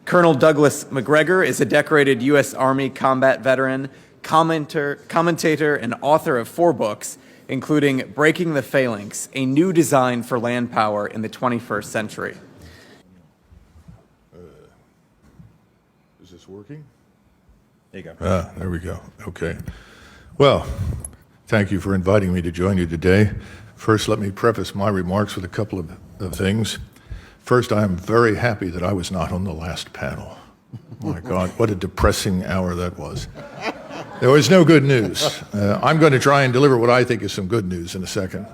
Colonel Douglas McGregor is a decorated U.S. Army combat veteran, commentator, and author of 4 books, including Breaking the Phalanx, a new design for land power in the 21st century. Is this working? There you go. There we go. Okay. Well, thank you for inviting me to join you today. First, let me preface my remarks with a couple of things. First, I am very happy that I was not on the last panel. My God, what a depressing hour that was. There was no good news. I'm going to try and deliver what I think is some good news in a second.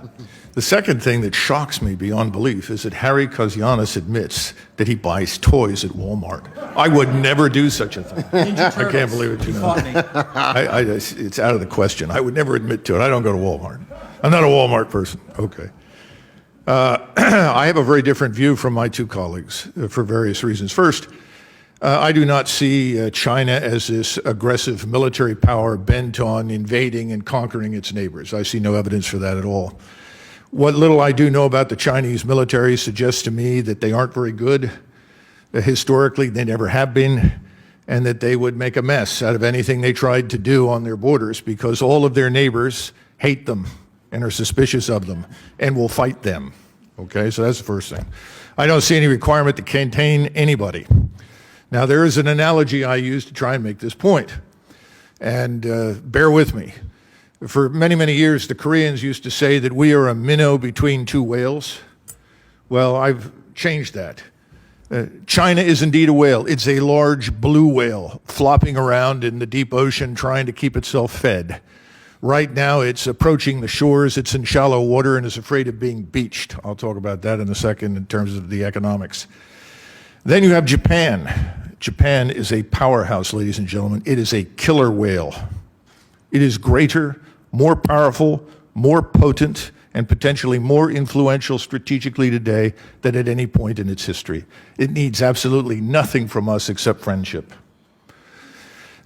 The second thing that shocks me beyond belief is that Harry Kazianis admits that he buys toys at Walmart. I would never do such a thing. I can't believe it. You know. It's out of the question. I would never admit to it. I don't go to Walmart. I'm not a Walmart person. Okay. I have a very different view from my 2 colleagues for various reasons. First, I do not see China as this aggressive military power bent on invading and conquering its neighbors. I see no evidence for that at all. What little I do know about the Chinese military suggests to me that they aren't very good. Historically, they never have been, and that they would make a mess out of anything they tried to do on their borders because all of their neighbors hate them and are suspicious of them and will fight them. Okay, so that's the first thing. I don't see any requirement to contain anybody. Now, there is an analogy I use to try and make this point, and bear with me. For many, many years, the Koreans used to say that we are a minnow between 2 whales. Well, I've changed that. China is indeed a whale. It's a large blue whale flopping around in the deep ocean trying to keep itself fed. Right now, it's approaching the shores. It's in shallow water and is afraid of being beached. I'll talk about that in a second in terms of the economics. Then you have Japan. Japan is a powerhouse, ladies and gentlemen. It is a killer whale. It is greater, more powerful, more potent, and potentially more influential strategically today than at any point in its history. It needs absolutely nothing from us except friendship.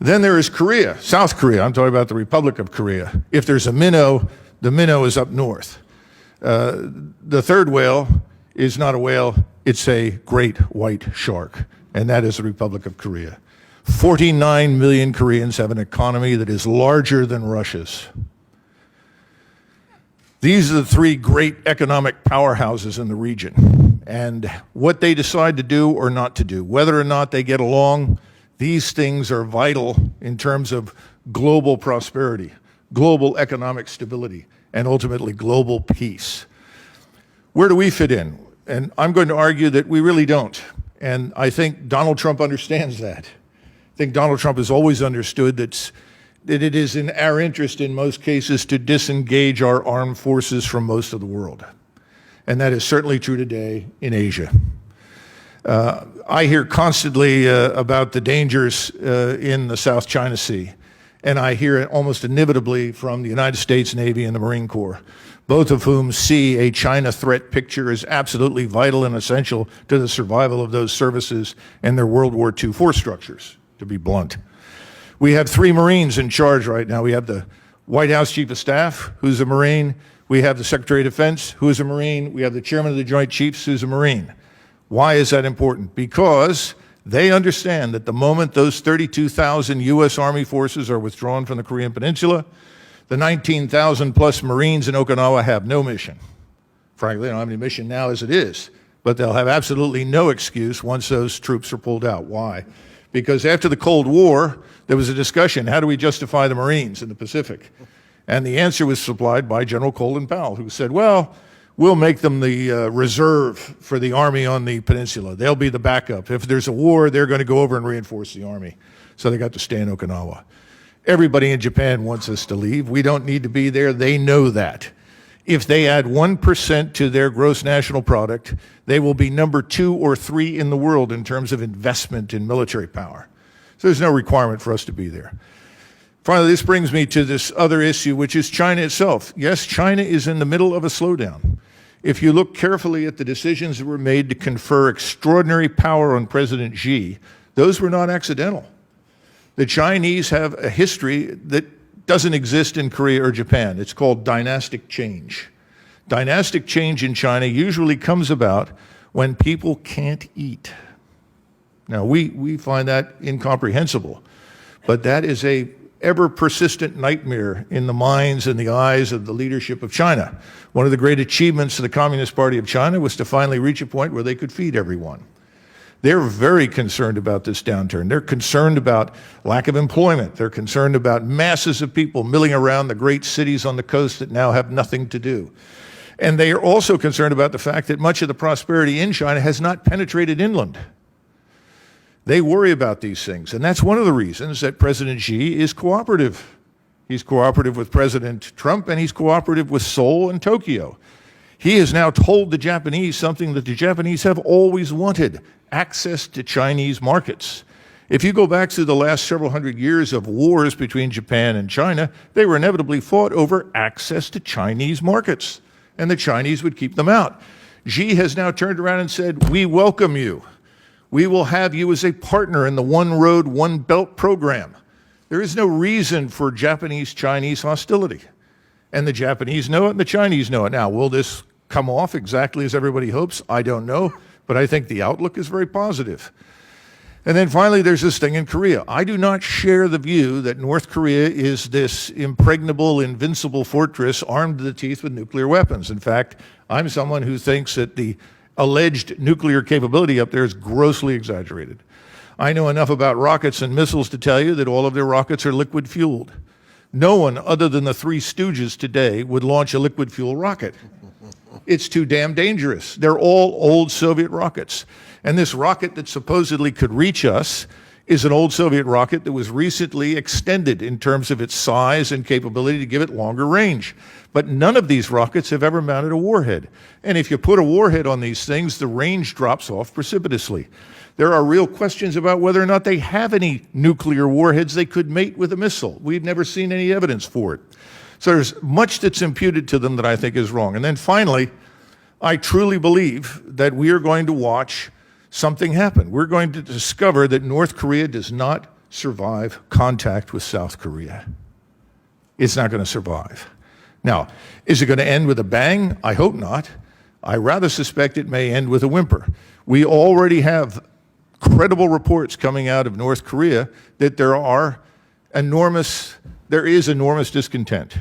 Then there is Korea, South Korea. I'm talking about the Republic of Korea. If there's a minnow, the minnow is up north. The third whale is not a whale, it's a great white shark, and that is the Republic of Korea. 49 million Koreans have an economy that is larger than Russia's. These are the 3 great economic powerhouses in the region, and what they decide to do or not to do, whether or not they get along, these things are vital in terms of global prosperity, global economic stability, and ultimately global peace. Where do we fit in? And I'm going to argue that we really don't. And I think Donald Trump understands that. I think Donald Trump has always understood that it is in our interest in most cases to disengage our armed forces from most of the world. And that is certainly true today in Asia. I hear constantly about the dangers in the South China Sea, and I hear it almost inevitably from the United States Navy and the Marine Corps, both of whom see a China threat picture as absolutely vital and essential to the survival of those services and their World War II force structures, to be blunt. We have 3 Marines in charge right now. We have the White House Chief of Staff, who's a Marine. We have the Secretary of Defense, who is a Marine. We have the Chairman of the Joint Chiefs, who's a Marine. Why is that important? Because they understand that the moment those 32,000 U.S. Army forces are withdrawn from the Korean Peninsula, the 19,000 plus Marines in Okinawa have no mission. Frankly, they don't have any mission now as it is, but they'll have absolutely no excuse once those troops are pulled out. Why? Because after the Cold War, there was a discussion, how do we justify the Marines in the Pacific? And the answer was supplied by General Colin Powell, who said, well, we'll make them the reserve for the Army on the peninsula. They'll be the backup. If there's a war, they're going to go over and reinforce the Army. So they got to stay in Okinawa. Everybody in Japan wants us to leave. We don't need to be there. They know that. If they add 1% to their gross national product, they will be number 2 or 3 in the world in terms of investment in military power. So there's no requirement for us to be there. Finally, this brings me to this other issue, which is China itself. Yes, China is in the middle of a slowdown. If you look carefully at the decisions that were made to confer extraordinary power on President Xi, those were not accidental. The Chinese have a history that doesn't exist in Korea or Japan. It's called dynastic change. Dynastic change in China usually comes about when people can't eat. Now, we find that incomprehensible, but that is a ever-persistent nightmare in the minds and the eyes of the leadership of China. One of the great achievements of the Communist Party of China was to finally reach a point where they could feed everyone. They're very concerned about this downturn. They're concerned about lack of employment. They're concerned about masses of people milling around the great cities on the coast that now have nothing to do. And they are also concerned about the fact that much of the prosperity in China has not penetrated inland. They worry about these things, and that's one of the reasons that President Xi is cooperative. He's cooperative with President Trump, and he's cooperative with Seoul and Tokyo. He has now told the Japanese something that the Japanese have always wanted: access to Chinese markets. If you go back to the last several hundred years of wars between Japan and China, they were inevitably fought over access to Chinese markets, and the Chinese would keep them out. Xi has now turned around and said, "We welcome you. We will have you as a partner in the One Road, One Belt program." There is no reason for Japanese-Chinese hostility. And the Japanese know it, and the Chinese know it. Now, will this come off exactly as everybody hopes? I don't know, but I think the outlook is very positive. And then finally, there's this thing in Korea. I do not share the view that North Korea is this impregnable, invincible fortress armed to the teeth with nuclear weapons. In fact, I'm someone who thinks that the alleged nuclear capability up there is grossly exaggerated. I know enough about rockets and missiles to tell you that all of their rockets are liquid-fueled. No one other than the Three Stooges today would launch a liquid-fuel rocket. It's too damn dangerous. They're all old Soviet rockets. And this rocket that supposedly could reach us is an old Soviet rocket that was recently extended in terms of its size and capability to give it longer range. But none of these rockets have ever mounted a warhead. And if you put a warhead on these things, the range drops off precipitously. There are real questions about whether or not they have any nuclear warheads they could mate with a missile. We've never seen any evidence for it. So there's much that's imputed to them that I think is wrong. And then finally, I truly believe that we are going to watch something happen. We're going to discover that North Korea does not survive contact with South Korea. It's not going to survive. Now, is it going to end with a bang? I hope not. I rather suspect it may end with a whimper. We already have credible reports coming out of North Korea that there is enormous discontent.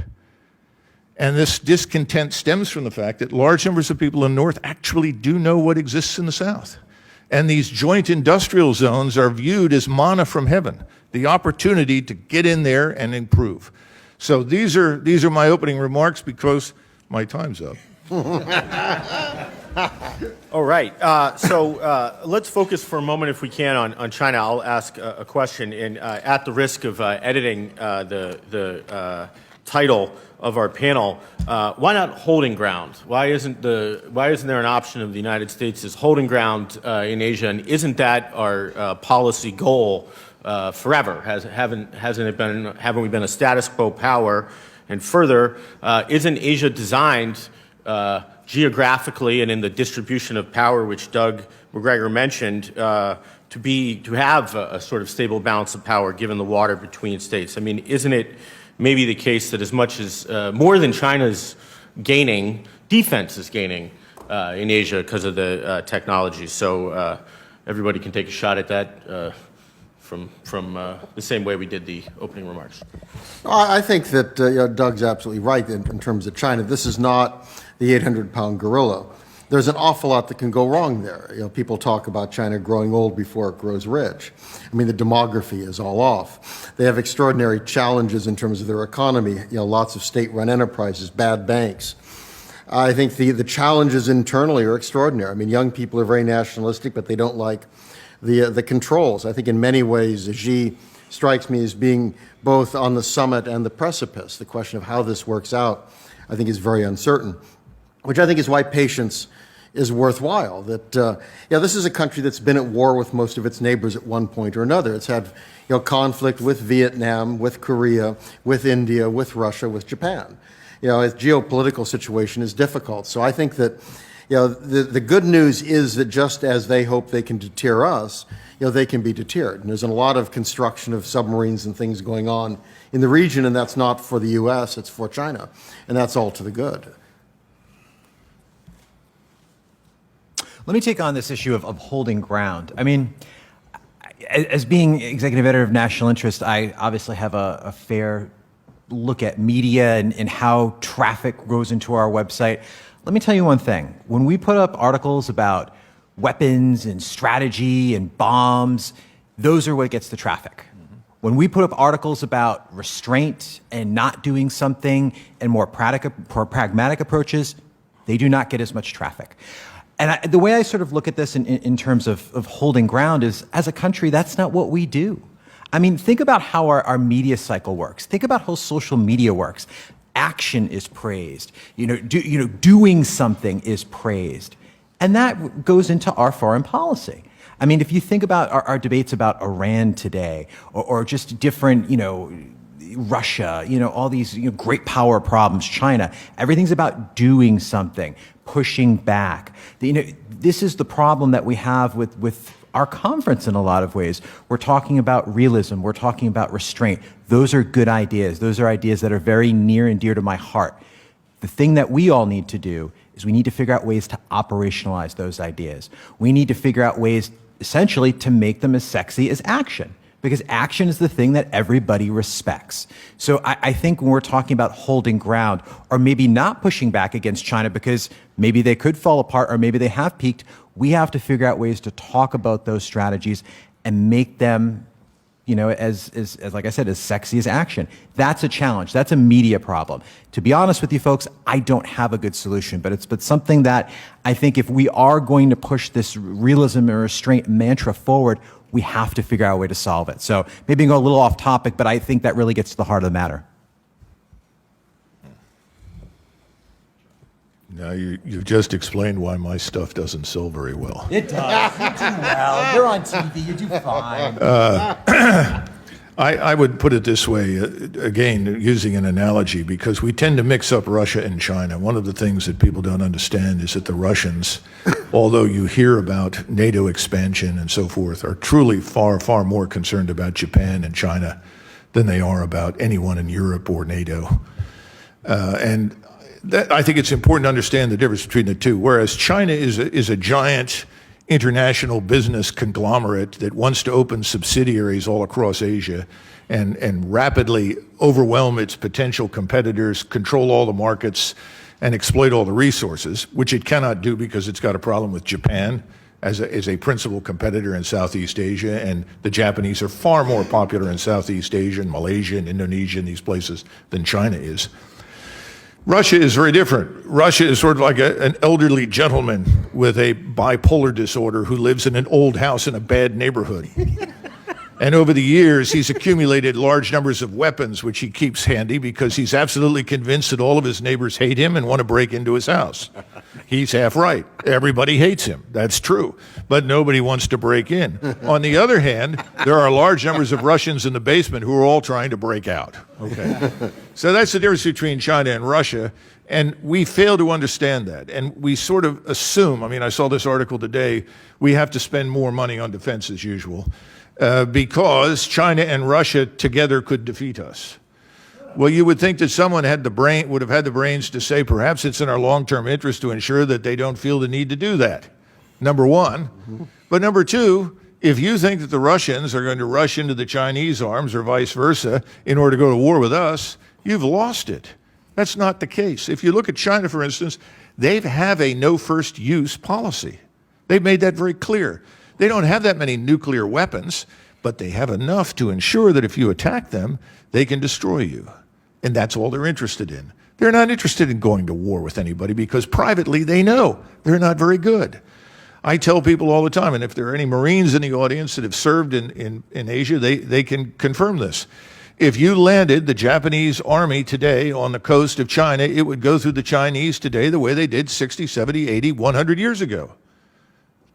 And this discontent stems from the fact that large numbers of people in the North actually do know what exists in the South. And these joint industrial zones are viewed as manna from heaven, the opportunity to get in there and improve. So these are my opening remarks because my time's up. All right. So let's focus for a moment, if we can, on China. I'll ask a question, and at the risk of editing the title of our panel, why not holding ground? Why isn't there an option of the United States as holding ground in Asia? And isn't that our policy goal forever? Haven't we been a status quo power? And further, isn't Asia designed geographically and in the distribution of power, which Doug McGregor mentioned, to have a sort of stable balance of power given the water between states? I mean, isn't it maybe the case that as much as more than China's gaining, defense is gaining in Asia because of the technology? So everybody can take a shot at that from the same way we did the opening remarks. I think that Doug's absolutely right in terms of China. This is not the 800-pound gorilla. There's an awful lot that can go wrong there. People talk about China growing old before it grows rich. I mean, the demography is all off. They have extraordinary challenges in terms of their economy. Lots of state-run enterprises, bad banks. I think the challenges internally are extraordinary. I mean, young people are very nationalistic, but they don't like the controls. I think in many ways, Xi strikes me as being both on the summit and the precipice. The question of how this works out, I think, is very uncertain, which I think is why patience is worthwhile. That this is a country that's been at war with most of its neighbors at one point or another. It's had conflict with Vietnam, with Korea, with India, with Russia, with Japan. Its geopolitical situation is difficult. So I think that the good news is that just as they hope they can deter us, they can be deterred. And there's a lot of construction of submarines and things going on in the region, and that's not for the U.S., it's for China. And that's all to the good. Let me take on this issue of holding ground. I mean, As being executive editor of National Interest, I obviously have a fair look at media and how traffic goes into our website. Let me tell you one thing. When we put up articles about weapons and strategy and bombs, those are what gets the traffic. When we put up articles about restraint and not doing something and more pragmatic approaches, they do not get as much traffic. And the way I sort of look at this in terms of holding ground is, as a country, that's not what we do. I mean, think about how our media cycle works. Think about how social media works. Action is praised. Doing something is praised. And that goes into our foreign policy. I mean, if you think about our debates about Iran today, or just different, Russia, all these great power problems, China, everything's about doing something, pushing back. This is the problem that we have with our conference in a lot of ways. We're talking about realism. We're talking about restraint. Those are good ideas. Those are ideas that are very near and dear to my heart. The thing that we all need to do is we need to figure out ways to operationalize those ideas. We need to figure out ways, essentially, to make them as sexy as action, because action is the thing that everybody respects. So I think when we're talking about holding ground, or maybe not pushing back against China because maybe they could fall apart or maybe they have peaked, we have to figure out ways to talk about those strategies and make them, as like I said, as sexy as action. That's a challenge. That's a media problem. To be honest with you folks, I don't have a good solution, but it's something that I think if we are going to push this realism and restraint mantra forward, we have to figure out a way to solve it. So maybe go a little off topic, but I think that really gets to the heart of the matter. Now, you've just explained why my stuff doesn't sell very well. It does. You do well. You're on TV. You do fine. I would put it this way, again, using an analogy, because we tend to mix up Russia and China. One of the things that people don't understand is that the Russians, although you hear about NATO expansion and so forth, are truly far, far more concerned about Japan and China than they are about anyone in Europe or NATO. I think it's important to understand the difference between the two. Whereas China is a giant international business conglomerate that wants to open subsidiaries all across Asia and rapidly overwhelm its potential competitors, control all the markets, and exploit all the resources, which it cannot do because it's got a problem with Japan as a principal competitor in Southeast Asia, and the Japanese are far more popular in Southeast Asia and Malaysia and Indonesia and these places than China is. Russia is very different. Russia is sort of like an elderly gentleman with a bipolar disorder who lives in an old house in a bad neighborhood. And over the years, he's accumulated large numbers of weapons, which he keeps handy because he's absolutely convinced that all of his neighbors hate him and want to break into his house. He's half right. Everybody hates him. That's true. But nobody wants to break in. On the other hand, there are large numbers of Russians in the basement who are all trying to break out. Okay. So that's the difference between China and Russia. And we fail to understand that. And we sort of assume, I saw this article today, we have to spend more money on defense as usual because China and Russia together could defeat us. Well, you would think that someone would have had the brains to say, perhaps it's in our long-term interest to ensure that they don't feel the need to do that. Number one. But number two, if you think that the Russians are going to rush into the Chinese arms or vice versa in order to go to war with us, you've lost it. That's not the case. If you look at China, for instance, they have a no first use policy. They've made that very clear. They don't have that many nuclear weapons, but they have enough to ensure that if you attack them, they can destroy you. And that's all they're interested in. They're not interested in going to war with anybody because privately they know they're not very good. I tell people all the time, and if there are any Marines in the audience that have served in Asia, they can confirm this. If you landed the Japanese army today on the coast of China, it would go through the Chinese today the way they did 60, 70, 80, 100 years ago.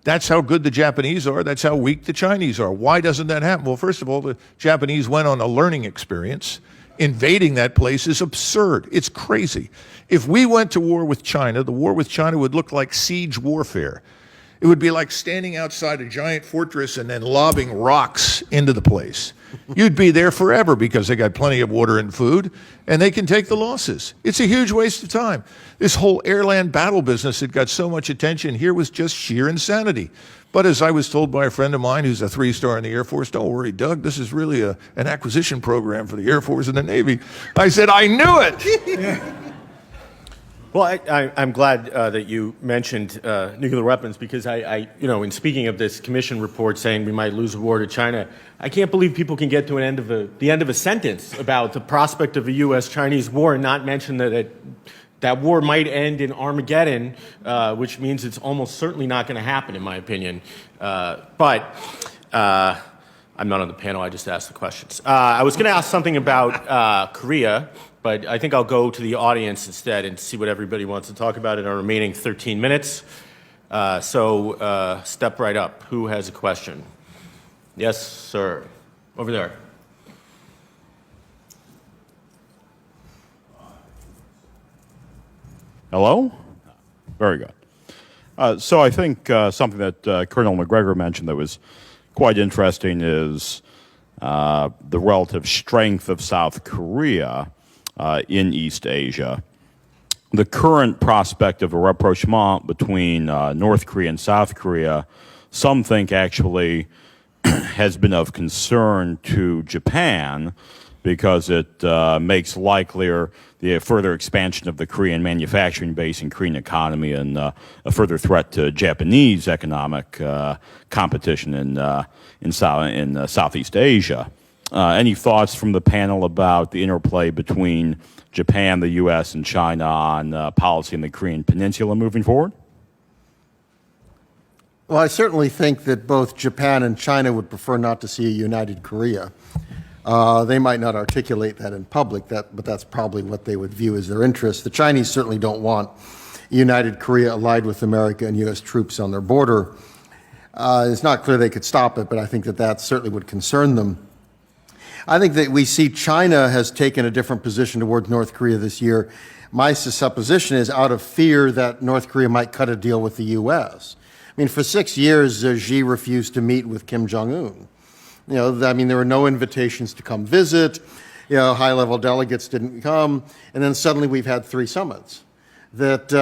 That's how good the Japanese are. That's how weak the Chinese are. Why doesn't that happen? Well, first of all, the Japanese went on a learning experience. Invading that place is absurd. It's crazy. If we went to war with China, the war with China would look like siege warfare. It would be like standing outside a giant fortress and then lobbing rocks into the place. You'd be there forever because they got plenty of water and food, and they can take the losses. It's a huge waste of time. This whole air-land battle business that got so much attention here was just sheer insanity. But as I was told by a friend of mine who's a 3-star in the Air Force, don't worry, Doug, this is really an acquisition program for the Air Force and the Navy. I said, I knew it! Well, I'm glad that you mentioned nuclear weapons because in speaking of this commission report saying we might lose a war to China, I can't believe people can get to the end of a sentence about the prospect of a U.S.-Chinese war and not mention that war might end in Armageddon, which means it's almost certainly not going to happen, in my opinion. But I'm not on the panel. I just asked the questions. I was going to ask something about Korea. But I think I'll go to the audience instead and see what everybody wants to talk about in our remaining 13 minutes. So step right up. Who has a question? Yes, sir. Over there. Hello? Very good. So I think something that Colonel McGregor mentioned that was quite interesting is the relative strength of South Korea in East Asia. The current prospect of a rapprochement between North Korea and South Korea, some think actually has been of concern to Japan because it makes likelier the further expansion of the Korean manufacturing base and Korean economy and a further threat to Japanese economic competition in Southeast Asia. Any thoughts from the panel about the interplay between Japan, the U.S., and China on policy in the Korean Peninsula moving forward? Well, I certainly think that both Japan and China would prefer not to see a united Korea. They might not articulate that in public, but that's probably what they would view as their interest. The Chinese certainly don't want a united Korea allied with America and U.S. troops on their border. It's not clear they could stop it, but I think that certainly would concern them. I think that we see China has taken a different position towards North Korea this year. My supposition is out of fear that North Korea might cut a deal with the U.S. I mean, for 6 years, Xi refused to meet with Kim Jong-un. There were no invitations to come visit. High-level delegates didn't come. And then suddenly we've had 3 summits. That,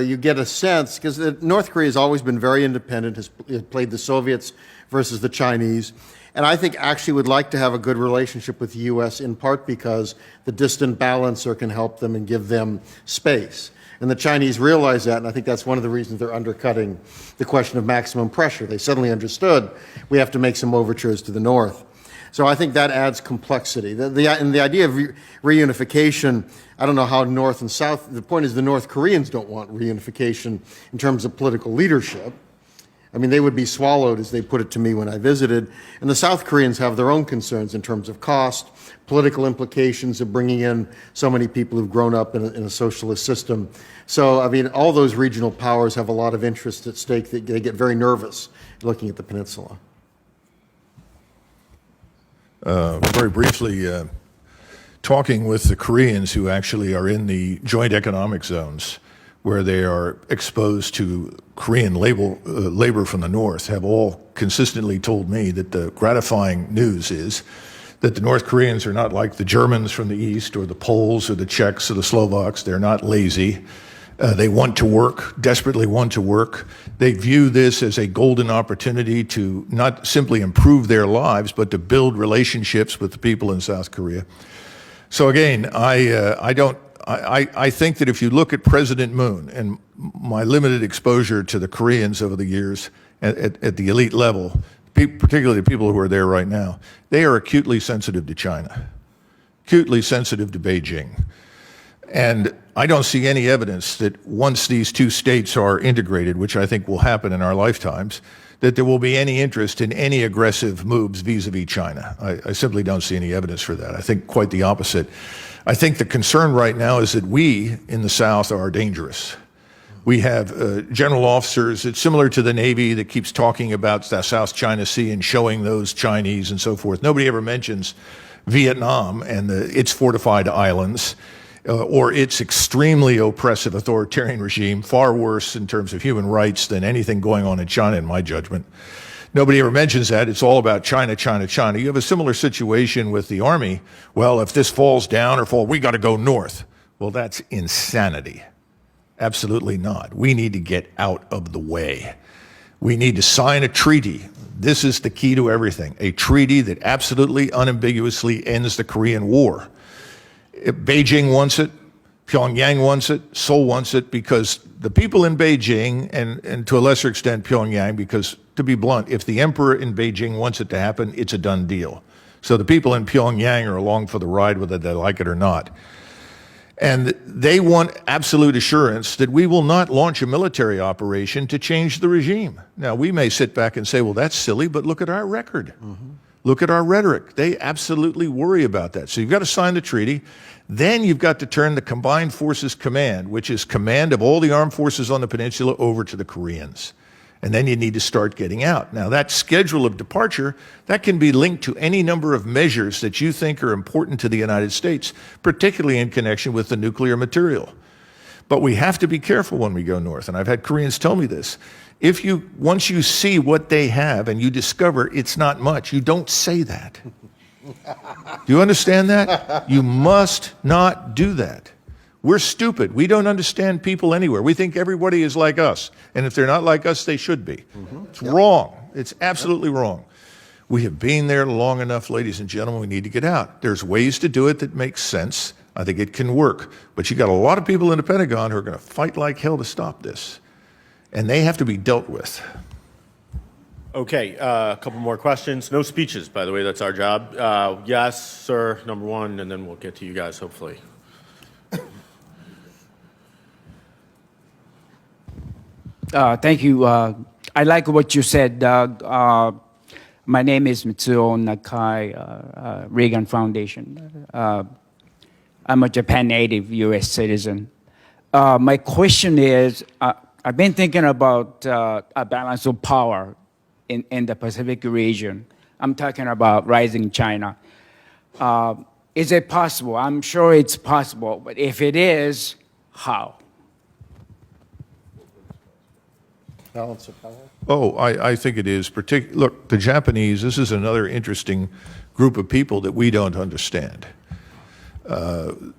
you get a sense, because North Korea has always been very independent, has played the Soviets versus the Chinese. And I think actually would like to have a good relationship with the U.S. in part because the distant balancer can help them and give them space. And the Chinese realize that, and I think that's one of the reasons they're undercutting the question of maximum pressure. They suddenly understood we have to make some overtures to the North. So I think that adds complexity. And the idea of reunification, I don't know how North and South, the point is the North Koreans don't want reunification in terms of political leadership. I mean, they would be swallowed, as they put it to me when I visited. And the South Koreans have their own concerns in terms of cost, political implications of bringing in so many people who've grown up in a socialist system. So, I mean, all those regional powers have a lot of interest at stake. They get very nervous looking at the peninsula. Very briefly, talking with the Koreans who actually are in the joint economic zones, where they are exposed to Korean labor from the North, have all consistently told me that the gratifying news is that the North Koreans are not like the Germans from the East or the Poles or the Czechs or the Slovaks. They're not lazy. They want to work, desperately want to work. They view this as a golden opportunity to not simply improve their lives, but to build relationships with the people in South Korea. So again, I think that if you look at President Moon and my limited exposure to the Koreans over the years at the elite level, particularly the people who are there right now, they are acutely sensitive to China, acutely sensitive to Beijing. And I don't see any evidence that once these two states are integrated, which I think will happen in our lifetimes, that there will be any interest in any aggressive moves vis-a-vis China. I simply don't see any evidence for that. I think quite the opposite. I think the concern right now is that we in the South are dangerous. We have general officers, it's similar to the Navy that keeps talking about the South China Sea and showing those Chinese and so forth. Nobody ever mentions Vietnam and its fortified islands. or its extremely oppressive authoritarian regime, far worse in terms of human rights than anything going on in China, in my judgment. Nobody ever mentions that. It's all about China, China, China. You have a similar situation with the Army. Well, if this falls down we got to go north. Well, that's insanity. Absolutely not. We need to get out of the way. We need to sign a treaty. This is the key to everything. A treaty that absolutely unambiguously ends the Korean War. Beijing wants it, Pyongyang wants it, Seoul wants it, because the people in Beijing, and to a lesser extent Pyongyang, because to be blunt, if the emperor in Beijing wants it to happen, it's a done deal. So the people in Pyongyang are along for the ride, whether they like it or not. And they want absolute assurance that we will not launch a military operation to change the regime. Now, we may sit back and say, well, that's silly, but look at our record. Look at our rhetoric. They absolutely worry about that. So you've got to sign the treaty. Then you've got to turn the Combined Forces Command, which is command of all the armed forces on the peninsula, over to the Koreans. And then you need to start getting out. Now, that schedule of departure, that can be linked to any number of measures that you think are important to the United States, particularly in connection with the nuclear material. But we have to be careful when we go north, and I've had Koreans tell me this. Once you see what they have and you discover it's not much, you don't say that. Do you understand that? You must not do that. We're stupid. We don't understand people anywhere. We think everybody is like us. And if they're not like us, they should be. It's wrong. It's absolutely wrong. We have been there long enough, ladies and gentlemen. We need to get out. There's ways to do it that make sense. I think it can work. But you got a lot of people in the Pentagon who are going to fight like hell to stop this. And they have to be dealt with. Okay, a couple more questions. No speeches, by the way. That's our job. Yes, sir, number one, and then we'll get to you guys, hopefully. Thank you. I like what you said, Doug. My name is Mitsuo Nakai, Reagan Foundation. I'm a Japan native U.S. citizen. My question is, I've been thinking about a balance of power in the Pacific region. I'm talking about rising China. Is it possible? I'm sure it's possible, but if it is, how? Balance of power. Oh, I think it is. Look, the Japanese, this is another interesting group of people that we don't understand.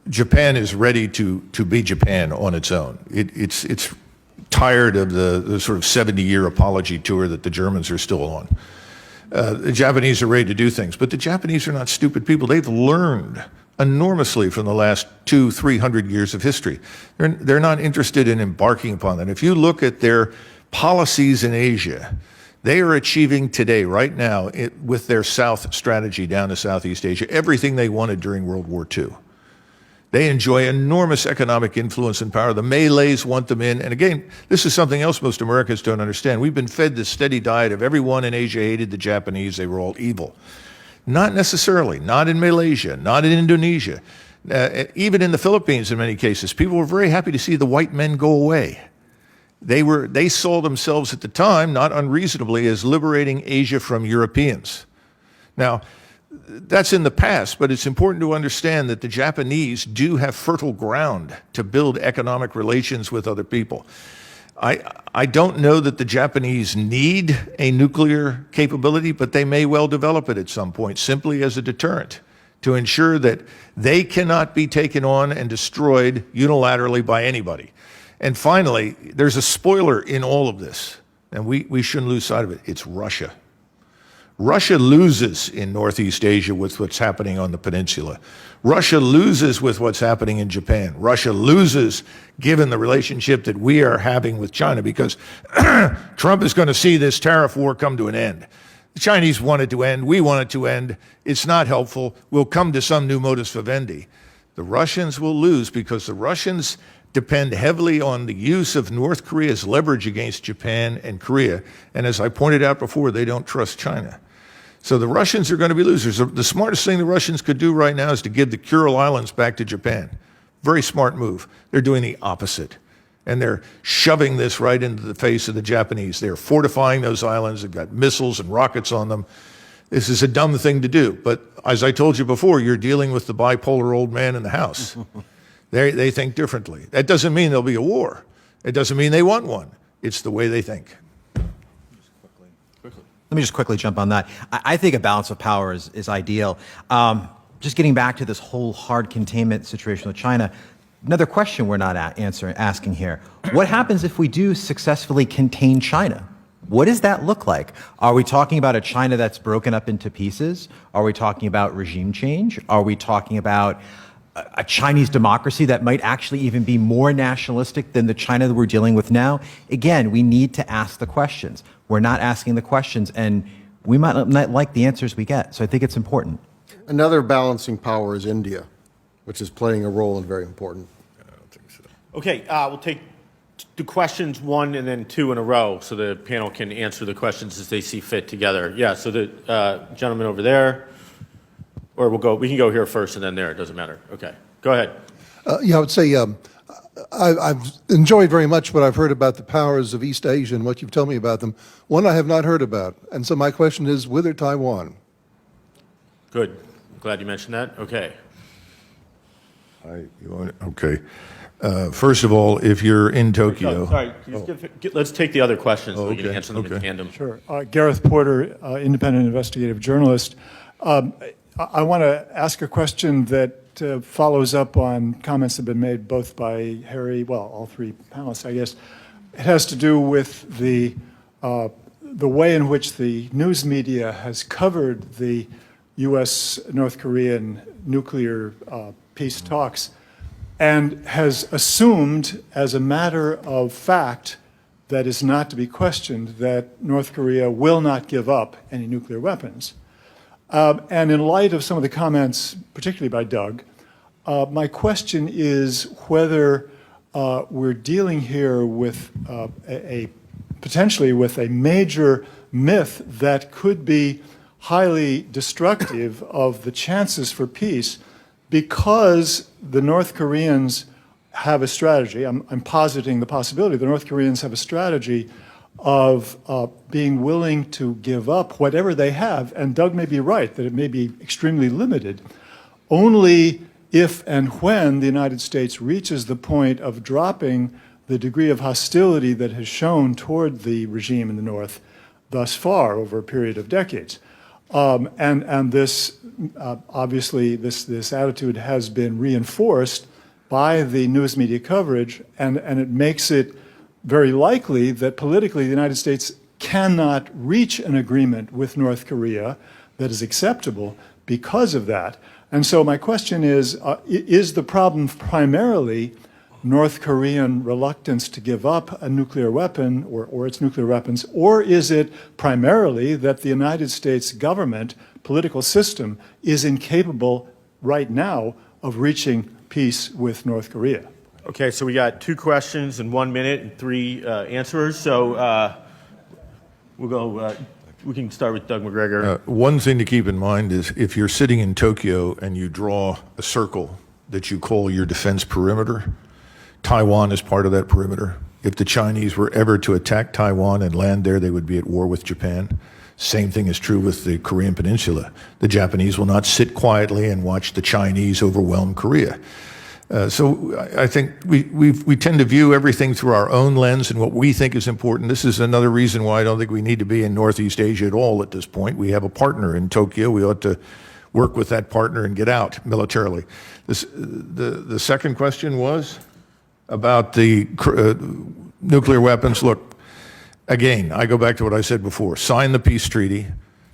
Japan is ready to be Japan on its own. It's tired of the sort of 70-year apology tour that the Germans are still on. The Japanese are ready to do things, but the Japanese are not stupid people. They've learned enormously from the last 200-300 years of history. They're not interested in embarking upon that. If you look at their policies in Asia, they are achieving today, right now, with their South strategy down to Southeast Asia, everything they wanted during World War II. They enjoy enormous economic influence and power. The Malays want them in. And again, this is something else most Americans don't understand. We've been fed this steady diet of everyone in Asia hated the Japanese. They were all evil. Not necessarily. Not in Malaysia. Not in Indonesia. Even in the Philippines, in many cases, people were very happy to see the white men go away. They saw themselves at the time, not unreasonably, as liberating Asia from Europeans. Now, that's in the past, but it's important to understand that the Japanese do have fertile ground to build economic relations with other people. I don't know that the Japanese need a nuclear capability, but they may well develop it at some point, simply as a deterrent, to ensure that they cannot be taken on and destroyed unilaterally by anybody. And finally, there's a spoiler in all of this, and we shouldn't lose sight of it. It's Russia. Russia loses in Northeast Asia with what's happening on the peninsula. Russia loses with what's happening in Japan. Russia loses given the relationship that we are having with China, because Trump is going to see this tariff war come to an end. The Chinese want it to end. We want it to end. It's not helpful. We'll come to some new modus vivendi. The Russians will lose because the Russians depend heavily on the use of North Korea's leverage against Japan and Korea. And as I pointed out before, they don't trust China. So the Russians are going to be losers. The smartest thing the Russians could do right now is to give the Kuril Islands back to Japan. Very smart move. They're doing the opposite. And they're shoving this right into the face of the Japanese. They're fortifying those islands. They've got missiles and rockets on them. This is a dumb thing to do. But as I told you before, you're dealing with the bipolar old man in the house. They think differently. That doesn't mean there'll be a war. It doesn't mean they want one. It's the way they think. Let me just quickly jump on that. I think a balance of power is ideal. Just getting back to this whole hard containment situation with China, another question we're not asking here. What happens if we do successfully contain China? What does that look like? Are we talking about a China that's broken up into pieces? Are we talking about regime change? Are we talking about a Chinese democracy that might actually even be more nationalistic than the China that we're dealing with now? Again, we need to ask the questions. We're not asking the questions, and we might not like the answers we get. So I think it's important. Another balancing power is India, which is playing a role and very important. Okay, we'll take the questions 1 and then 2 in a row so the panel can answer the questions as they see fit together. Yeah, so the gentleman over there, or we can go here first and then there, it doesn't matter. Okay, go ahead. Yeah, I would say I've enjoyed very much what I've heard about the powers of East Asia and what you've told me about them. One I have not heard about, and so my question is, whither Taiwan? Good. Glad you mentioned that. Okay. Okay. First of all, if you're in Tokyo... No, sorry, let's take the other questions so we can okay, answer them in okay. tandem. Sure. Gareth Porter, independent investigative journalist. I want to ask a question that follows up on comments that have been made both by Harry, well, all three panelists, I guess. It has to do with the way in which the news media has covered the U.S.-North Korean nuclear peace talks and has assumed as a matter of fact that is not to be questioned that North Korea will not give up any nuclear weapons. And in light of some of the comments, particularly by Doug, my question is whether we're dealing here with potentially with a major myth that could be highly destructive of the chances for peace because the North Koreans have a strategy. I'm positing the possibility. The North Koreans have a strategy of being willing to give up whatever they have, and Doug may be right that it may be extremely limited, only if and when the United States reaches the point of dropping the degree of hostility that has shown toward the regime in the North thus far over a period of decades. And this, obviously, this attitude has been reinforced by the news media coverage, and it makes it very likely that politically the United States cannot reach an agreement with North Korea that is acceptable because of that. And so my question is the problem primarily North Korean reluctance to give up a nuclear weapon or its nuclear weapons, or is it primarily that the United States government, political system, is incapable right now of reaching peace with North Korea? Okay, so we got 2 questions in 1 minute and 3 answerers. So we'll go. We can start with Doug McGregor. One thing to keep in mind is if you're sitting in Tokyo and you draw a circle that you call your defense perimeter, Taiwan is part of that perimeter. If the Chinese were ever to attack Taiwan and land there, they would be at war with Japan. Same thing is true with the Korean Peninsula. The Japanese will not sit quietly and watch the Chinese overwhelm Korea. So I think we tend to view everything through our own lens and what we think is important. This is another reason why I don't think we need to be in Northeast Asia at all at this point. We have a partner in Tokyo. We ought to work with that partner and get out militarily. The second question was about the nuclear weapons. Look, again, I go back to what I said before. Sign the peace treaty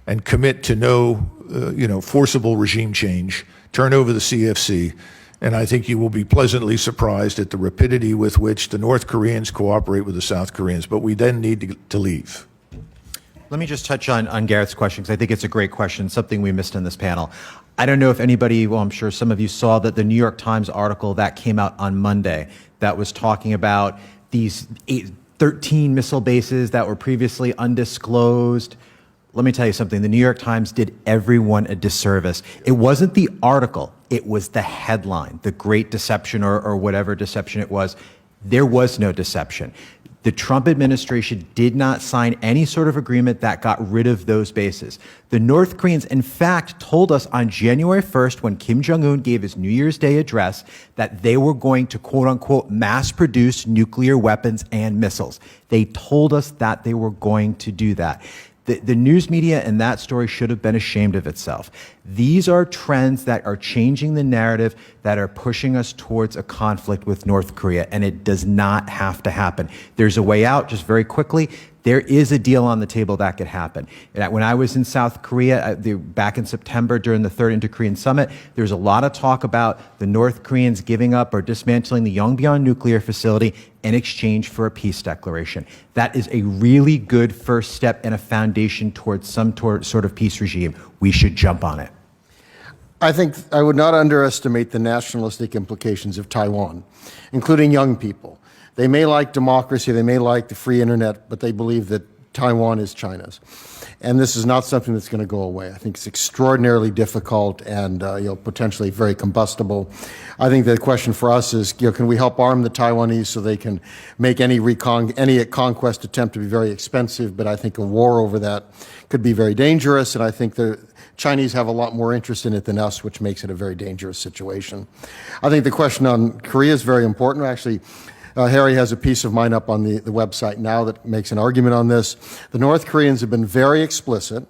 and commit to no forcible regime change. Turn over the CFC. And I think you will be pleasantly surprised at the rapidity with which the North Koreans cooperate with the South Koreans. But we then need to leave. Let me just touch on Garrett's question, because I think it's a great question, something we missed in this panel. I don't know if anybody, well, I'm sure some of you saw that the New York Times article that came out on Monday that was talking about these 13 missile bases that were previously undisclosed. Let me tell you something. The New York Times did everyone a disservice. It wasn't the article. It was the headline, the great deception or whatever deception it was. There was no deception. The Trump administration did not sign any sort of agreement that got rid of those bases. The North Koreans, in fact, told us on January 1st, when Kim Jong-un gave his New Year's Day address, that they were going to, quote unquote, mass produce nuclear weapons and missiles. They told us that they were going to do that. The news media in that story should have been ashamed of itself. These are trends that are changing the narrative, that are pushing us towards a conflict with North Korea, and it does not have to happen. There's a way out, just very quickly. There is a deal on the table that could happen. When I was in South Korea back in September during the third Inter-Korean Summit, there was a lot of talk about the North Koreans giving up or dismantling the Yongbyon nuclear facility in exchange for a peace declaration. That is a really good first step and a foundation towards some sort of peace regime. We should jump on it. I think I would not underestimate the nationalistic implications of Taiwan, including young people. They may like democracy, they may like the free internet, but they believe that Taiwan is China's. And this is not something that's going to go away. I think it's extraordinarily difficult and potentially very combustible. I think the question for us is, can we help arm the Taiwanese so they can make any conquest attempt to be very expensive? But I think a war over that could be very dangerous, and I think the Chinese have a lot more interest in it than us, which makes it a very dangerous situation. I think the question on Korea is very important. Actually, Harry has a piece of mine up on the website now that makes an argument on this. The North Koreans have been very explicit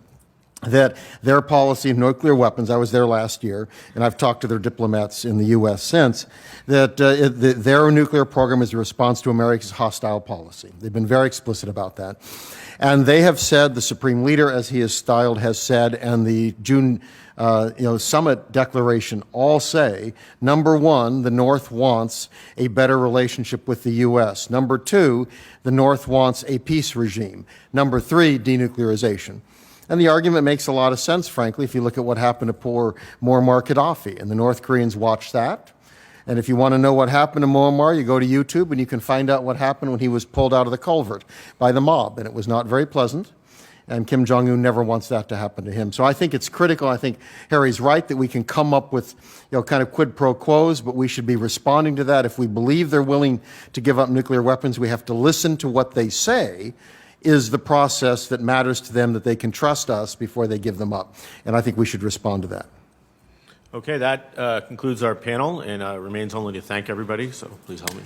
that their policy of nuclear weapons, I was there last year, and I've talked to their diplomats in the U.S. since, that their nuclear program is a response to America's hostile policy. They've been very explicit about that. And they have said, the Supreme Leader, as he is styled, has said, and the June summit declaration all say, number one, the North wants a better relationship with the U.S. Number two, the North wants a peace regime. Number three, denuclearization. And the argument makes a lot of sense, frankly, if you look at what happened to poor Muammar Gaddafi. And the North Koreans watched that. And if you want to know what happened to Muammar, you go to YouTube and you can find out what happened when he was pulled out of the culvert by the mob. And it was not very pleasant. And Kim Jong-un never wants that to happen to him. So I think it's critical. I think Harry's right that we can come up with kind of quid pro quos, but we should be responding to that. If we believe they're willing to give up nuclear weapons, we have to listen to what they say is the process that matters to them, that they can trust us before they give them up. And I think we should respond to that. Okay, that concludes our panel, and remains only to thank everybody, so please help me.